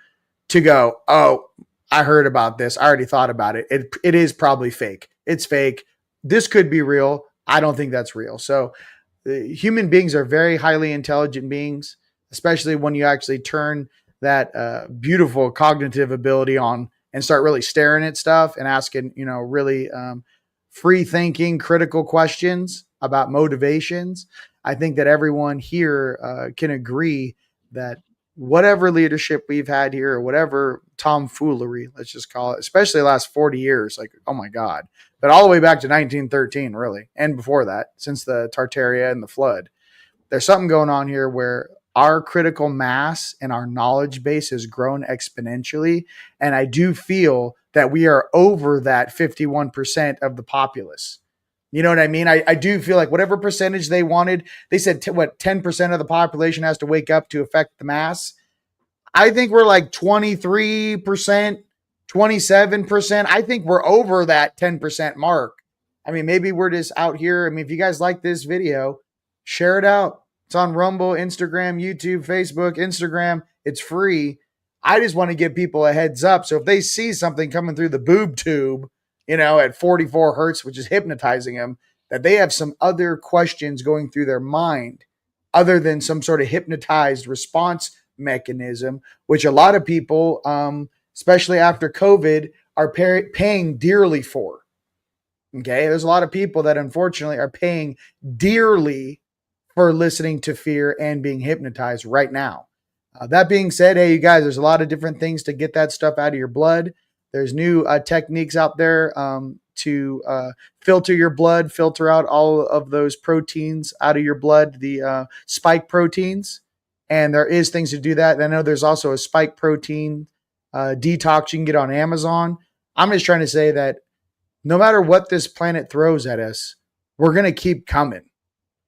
to go, oh, I heard about this. I already thought about it. It is probably fake. It's fake. This could be real. I don't think that's real. So human beings are very highly intelligent beings, especially when you actually turn that beautiful cognitive ability on and start really staring at stuff and asking, really free thinking, critical questions about motivations. I think that everyone here can agree that whatever leadership we've had here, or whatever tomfoolery, let's just call it, especially the last 40 years, like, oh my God, but all the way back to 1913, really, and before that, since the Tartaria and the flood, there's something going on here where our critical mass and our knowledge base has grown exponentially. And I do feel that we are over that 51% of the populace. You know what I mean? I do feel like whatever percentage they wanted, they said 10% of the population has to wake up to affect the mass. I think we're like 23%, 27%. I think we're over that 10% mark. I mean, maybe we're just out here. I mean, if you guys like this video, share it out. It's on Rumble, Instagram, YouTube, Facebook, Instagram. It's free. I just want to give people a heads up. So if they see something coming through the boob tube, at 44 hertz, which is hypnotizing them, that they have some other questions going through their mind other than some sort of hypnotized response mechanism, which a lot of people, especially after COVID, are paying dearly for. Okay. There's a lot of people that unfortunately are paying dearly for listening to fear and being hypnotized right now. That being said, hey, you guys, there's a lot of different things to get that stuff out of your blood. There's new techniques out there to filter your blood, filter out all of those proteins out of your blood, the spike proteins. And there is things to do that. And I know there's also a spike protein detox you can get on Amazon. I'm just trying to say that no matter what this planet throws at us, we're going to keep coming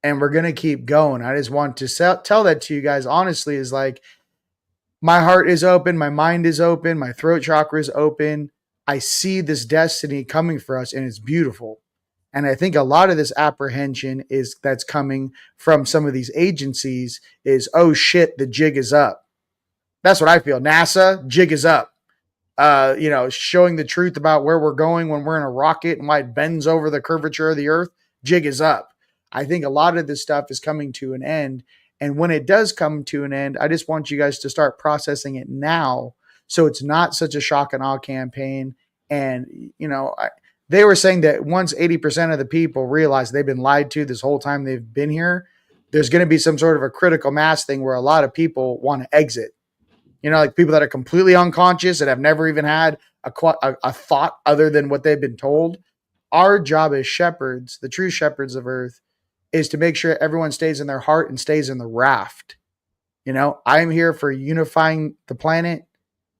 and we're going to keep going. I just want to tell that to you guys honestly, is like, my heart is open, my mind is open, my throat chakra is open. I see this destiny coming for us and it's beautiful. And I think a lot of this apprehension that's coming from some of these agencies is, oh shit, the jig is up. That's what I feel. NASA, jig is up. Showing the truth about where we're going when we're in a rocket and why it bends over the curvature of the earth, jig is up. I think a lot of this stuff is coming to an end. And when it does come to an end, I just want you guys to start processing it now, so it's not such a shock and awe campaign. And, they were saying that once 80% of the people realize they've been lied to this whole time they've been here, there's going to be some sort of a critical mass thing where a lot of people want to exit. Like people that are completely unconscious and have never even had a thought other than what they've been told. Our job as shepherds, the true shepherds of earth, is to make sure everyone stays in their heart and stays in the raft. I'm here for unifying the planet.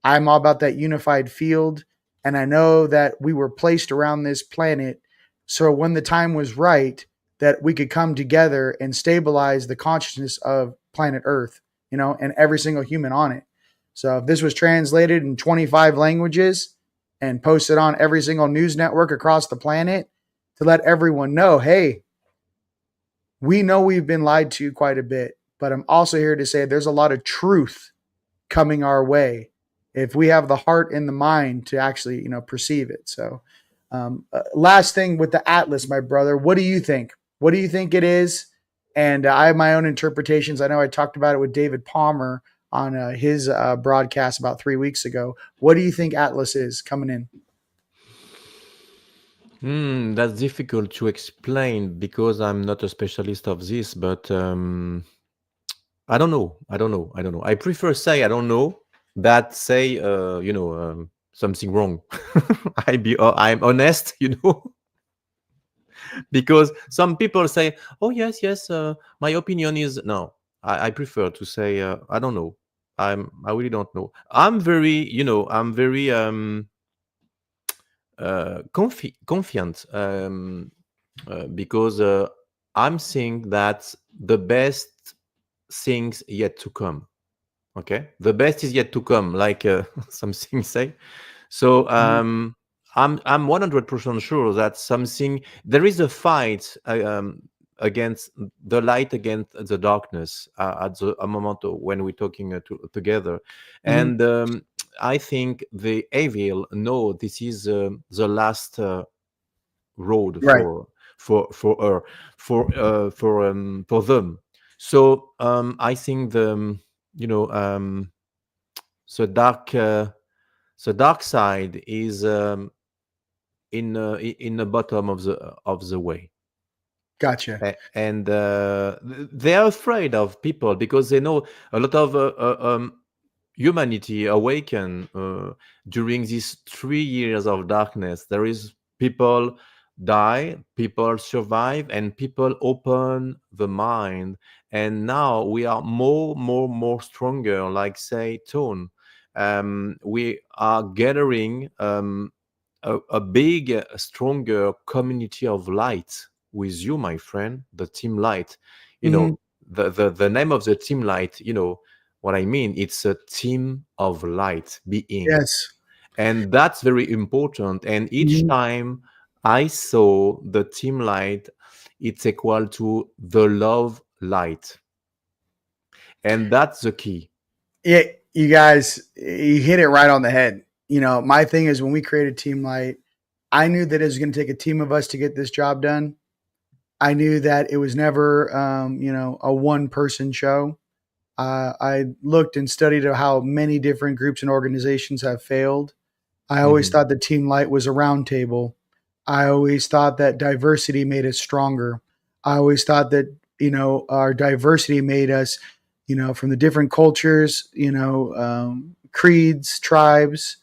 I'm all about that unified field. And I know that we were placed around this planet so when the time was right, that we could come together and stabilize the consciousness of planet Earth, and every single human on it. So if this was translated in 25 languages and posted on every single news network across the planet to let everyone know, hey, we know we've been lied to quite a bit, but I'm also here to say there's a lot of truth coming our way if we have the heart and the mind to actually, perceive it. So last thing with the Atlas, my brother, what do you think? What do you think it is? And I have my own interpretations. I know I talked about it with David Palmer on his broadcast about 3 weeks ago. What do you think Atlas is coming in? That's difficult to explain because I'm not a specialist of this, but I don't know. I prefer say I don't know that say something wrong. I'm honest, because some people say, oh yes, my opinion is no. I prefer to say I don't know. I really don't know. I'm very confident because I'm seeing that the best things yet to come. Okay, the best is yet to come, like something say. So I'm 100% sure that there is a fight against the light, against the darkness at a moment when we're talking together, and I think the evil know this is the last road Right. for them. So I think the dark side is in the bottom of the way. Gotcha. And they are afraid of people because they know a lot of humanity awaken during these 3 years of darkness. There is people die, people survive, and people open the mind. And now we are more stronger, like say Tone. We are gathering a big, stronger community of light with you, my friend, the TeamLight. You Mhm. know, the name of the TeamLight, you know what I mean? It's a team of light being. Yes. And that's very important. And each Mhm. time I saw the TeamLight, it's equal to the love light. And that's the key. Yeah, you guys, you hit it right on the head. My thing is when we created Team Light, I knew that it was going to take a team of us to get this job done. I knew that it was never, a one person show. I looked and studied how many different groups and organizations have failed. I always Mhm. thought that Team Light was a round table. I always thought that diversity made us stronger. I always thought that, our diversity made us, from the different cultures, creeds, tribes,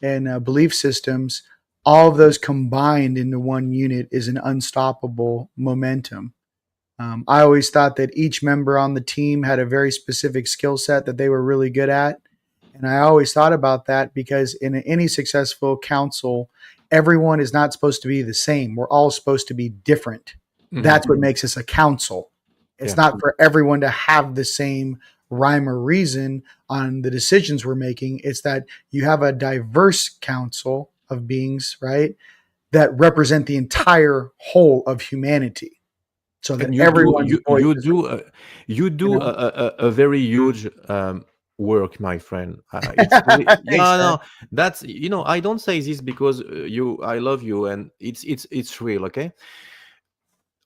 and belief systems, all of those combined into one unit is an unstoppable momentum. I always thought that each member on the team had a very specific skill set that they were really good at. And I always thought about that because in any successful council, everyone is not supposed to be the same. We're all supposed to be different. Mhm. That's what makes us a council. It's Yeah. not for everyone to have the same rhyme or reason on the decisions we're making. It's that you have a diverse council of beings, right, that represent the entire whole of humanity so that And everyone's voice is, you you do know, a very huge work, my friend. It's really, thanks, no, man. no. That's, I don't say this because I love you, and it's real. Okay,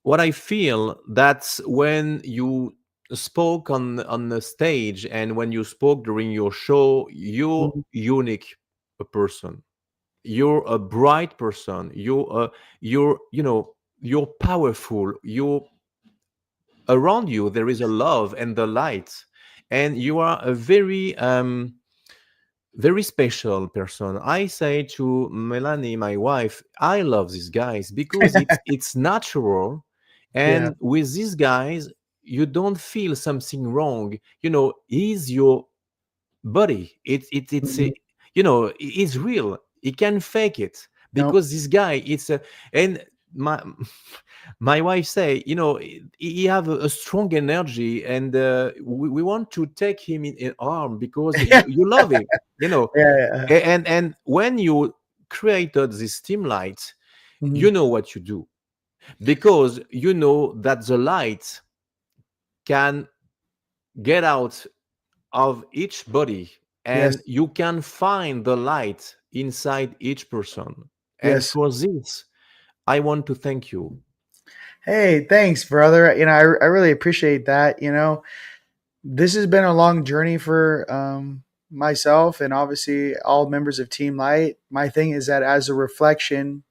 what I feel, that's when you spoke on the stage, and when you spoke during your show, you're Mhm. unique a person. You're a bright person. You're powerful. You're around you. There is a love and the light, and you are a very special person. I say to Melanie, my wife, I love these guys because it's natural, Yeah. and with these guys, you don't feel something wrong. He's your buddy. Mhm. It's real. He can fake it Nope. because this guy, it's a and my my wife say, he have a strong energy, and we want to take him in arm because Yeah. you love him. You know, Yeah. Yeah. and when you created this team light, you Mhm. know what you do, because you know that the light can get out of each body, Yes. and you can find the light inside each person. And Yes. for this, I want to thank you. Hey, thanks, brother. I really appreciate that. This has been a long journey for myself and obviously all members of Team Light. My thing is that as a reflection,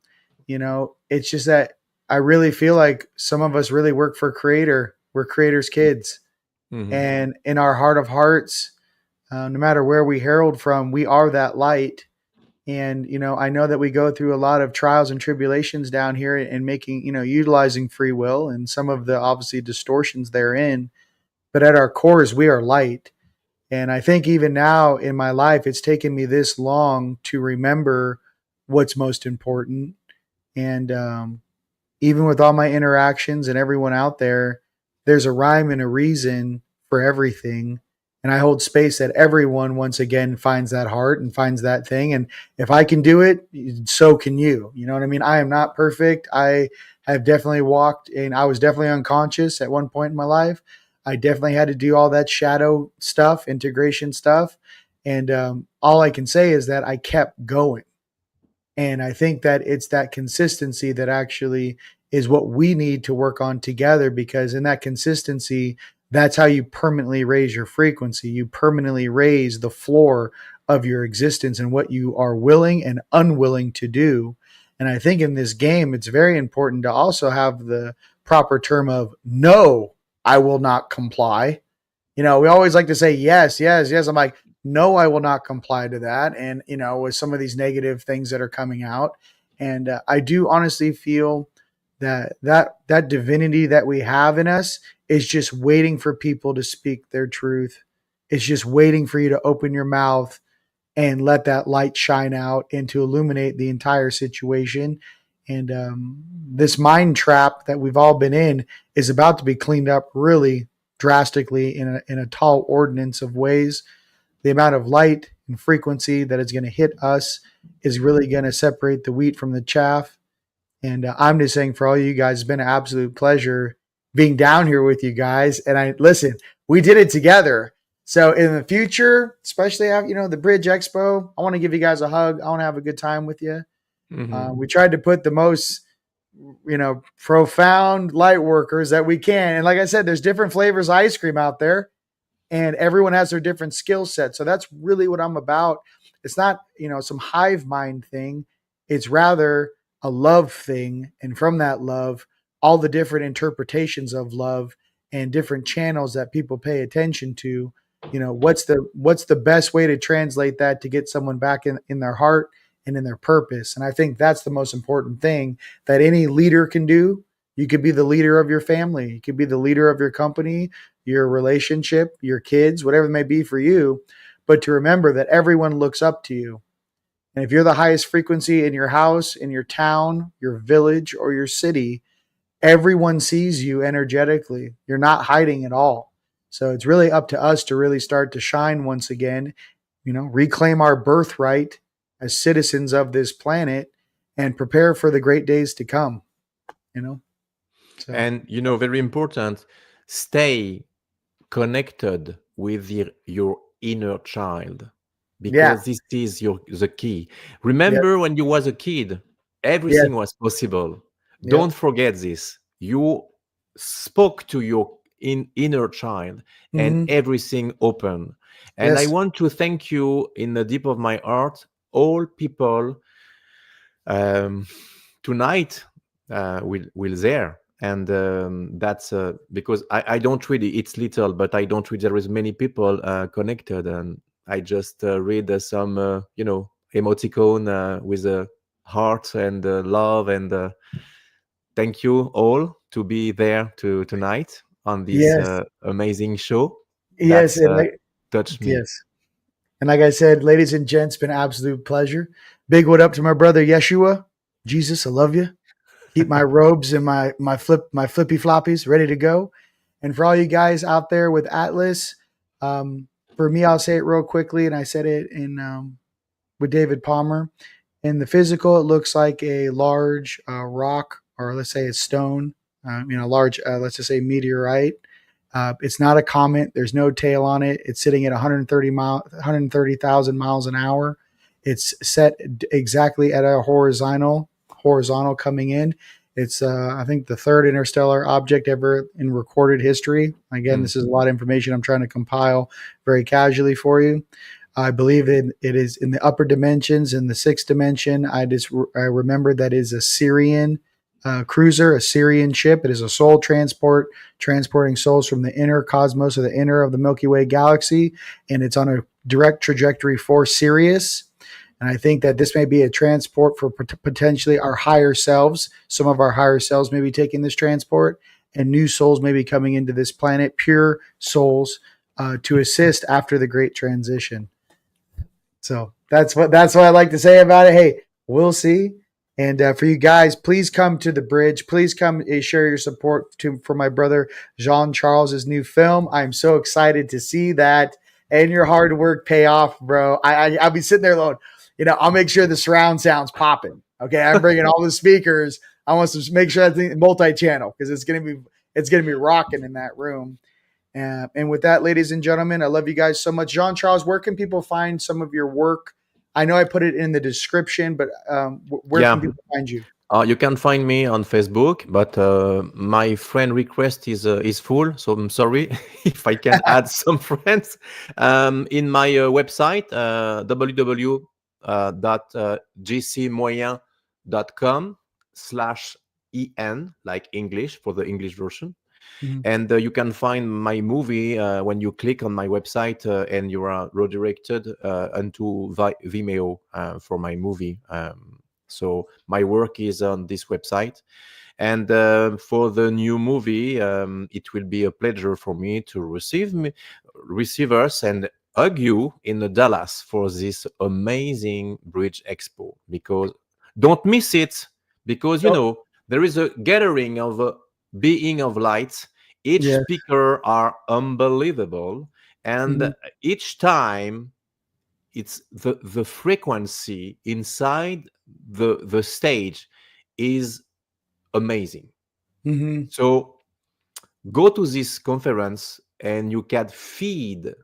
it's just that I really feel like some of us really work for Creator. We're Creator's kids. Mhm. And in our heart of hearts, no matter where we herald from, we are that light. And, I know that we go through a lot of trials and tribulations down here and making, utilizing free will and some of the obviously distortions therein. But at our cores, we are light. And I think even now in my life, it's taken me this long to remember what's most important. And even with all my interactions and everyone out there, there's a rhyme and a reason for everything. And I hold space that everyone, once again, finds that heart and finds that thing. And if I can do it, so can you. You know what I mean? I am not perfect. I have definitely walked and I was definitely unconscious at one point in my life. I definitely had to do all that shadow stuff, integration stuff. And all I can say is that I kept going. And I think that it's that consistency that actually is what we need to work on together because in that consistency, that's how you permanently raise your frequency. You permanently raise the floor of your existence and what you are willing and unwilling to do. And I think in this game, it's very important to also have the proper term of no, I will not comply. We always like to say yes, yes, yes. I'm like, no, I will not comply to that. And, with some of these negative things that are coming out. And I do honestly feel that divinity that we have in us is just waiting for people to speak their truth. It's just waiting for you to open your mouth and let that light shine out and to illuminate the entire situation. And this mind trap that we've all been in is about to be cleaned up really drastically in a tall ordinance of ways. The amount of light and frequency that is going to hit us is really going to separate the wheat from the chaff. And I'm just saying, for all you guys, it's been an absolute pleasure being down here with you guys. And I listen, we did it together. So in the future, especially after, the Bridge Expo, I want to give you guys a hug. I want to have a good time with you. We tried to put the most, profound light workers that we can. And like I said, there's different flavors of ice cream out there, and everyone has their different skill set. So that's really what I'm about. It's not, some hive mind thing. It's rather a love thing. And from that love, all the different interpretations of love and different channels that people pay attention to, what's the best way to translate that to get someone back in their heart and in their purpose. And I think that's the most important thing that any leader can do. You could be the leader of your family. You could be the leader of your company, your relationship, your kids, whatever it may be for you. But to remember that everyone looks up to you. And if you're the highest frequency in your house, in your town, your village, or your city, everyone sees you energetically. You're not hiding at all. So it's really up to us to really start to shine once again, reclaim our birthright as citizens of this planet and prepare for the great days to come, So. And, very important, stay connected with your inner child, because this is the key. Remember when you was a kid, everything was possible. Don't forget this. You spoke to your inner child and everything opened. And I want to thank you in the deep of my heart, all people tonight will there. And that's because I don't read, it's little, but I don't read. There is many people connected, and I just read some, emoticon with a heart and love. And thank you all to be there tonight on this amazing show. Yes, touched me. Yes, and like I said, ladies and gents, been an absolute pleasure. Big what up to my brother Yeshua, Jesus, I love you. Keep my robes and my flippy floppies ready to go. And for all you guys out there with Atlas, for me, I'll say it real quickly, and I said it in with David Palmer. In the physical, it looks like a large rock, or let's say a stone, large, let's just say meteorite. It's not a comet. There's no tail on it. It's sitting at 130,000 miles an hour. It's set exactly at a horizontal coming in. It's I think the third interstellar object ever in recorded history. Again, this is a lot of information I'm trying to compile very casually for you. I believe it is in the upper dimensions, in the sixth dimension. I remember that is a Syrian cruiser, a Syrian ship. It is a soul transporting souls from the inner cosmos, or the inner of the Milky Way galaxy, and it's on a direct trajectory for Sirius. And I think that this may be a transport for potentially our higher selves. Some of our higher selves may be taking this transport, and new souls may be coming into this planet, pure souls, to assist after the great transition. So that's what I like to say about it. Hey, we'll see. And for you guys, please come to the Bridge. Please come share your support for my brother Jean Charles's new film. I'm so excited to see that and your hard work pay off, bro. I'll be sitting there alone. I'll make sure the surround sound's popping. Okay, I'm bringing all the speakers. I want to make sure that's multi-channel, because it's gonna be rocking in that room. And with that, ladies and gentlemen, I love you guys so much. Jean Charles, where can people find some of your work? I know I put it in the description, but where can people find you? You can find me on Facebook, but my friend request is full, so I'm sorry if I can add some friends. In my website, www.gcmoyen.com/en, like English for the English version. And you can find my movie when you click on my website, and you are redirected into Vimeo for my movie. So my work is on this website. And for the new movie, it will be a pleasure for me to receive us and hug you in Dallas for this amazing Bridge Expo, because don't miss it, because you know there is a gathering of a being of light. Each Yeah. speaker are unbelievable, and Mhm. each time it's the frequency inside the stage is amazing. Mhm. So go to this conference and you can feed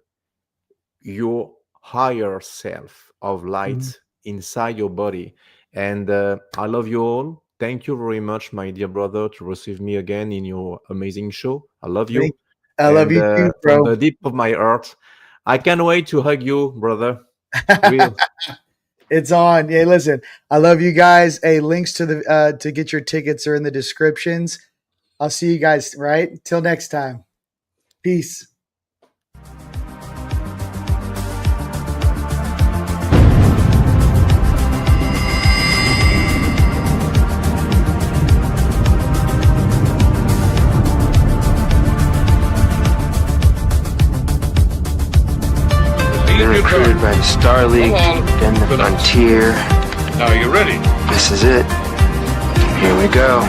your higher self of light Mhm. inside your body. And I love you all. Thank you very much, my dear brother, to receive me again in your amazing show. I love you. I love And you too, from bro. the deep of my heart, I can't wait to hug you, brother. Real. It's on. Hey, listen, I love you guys. Hey, links to the to get your tickets are in the descriptions. I'll see you guys, right? Till next time. Peace. Been recruited by the Star League, then the Frontier. Now, are you ready? This is it. Here we go.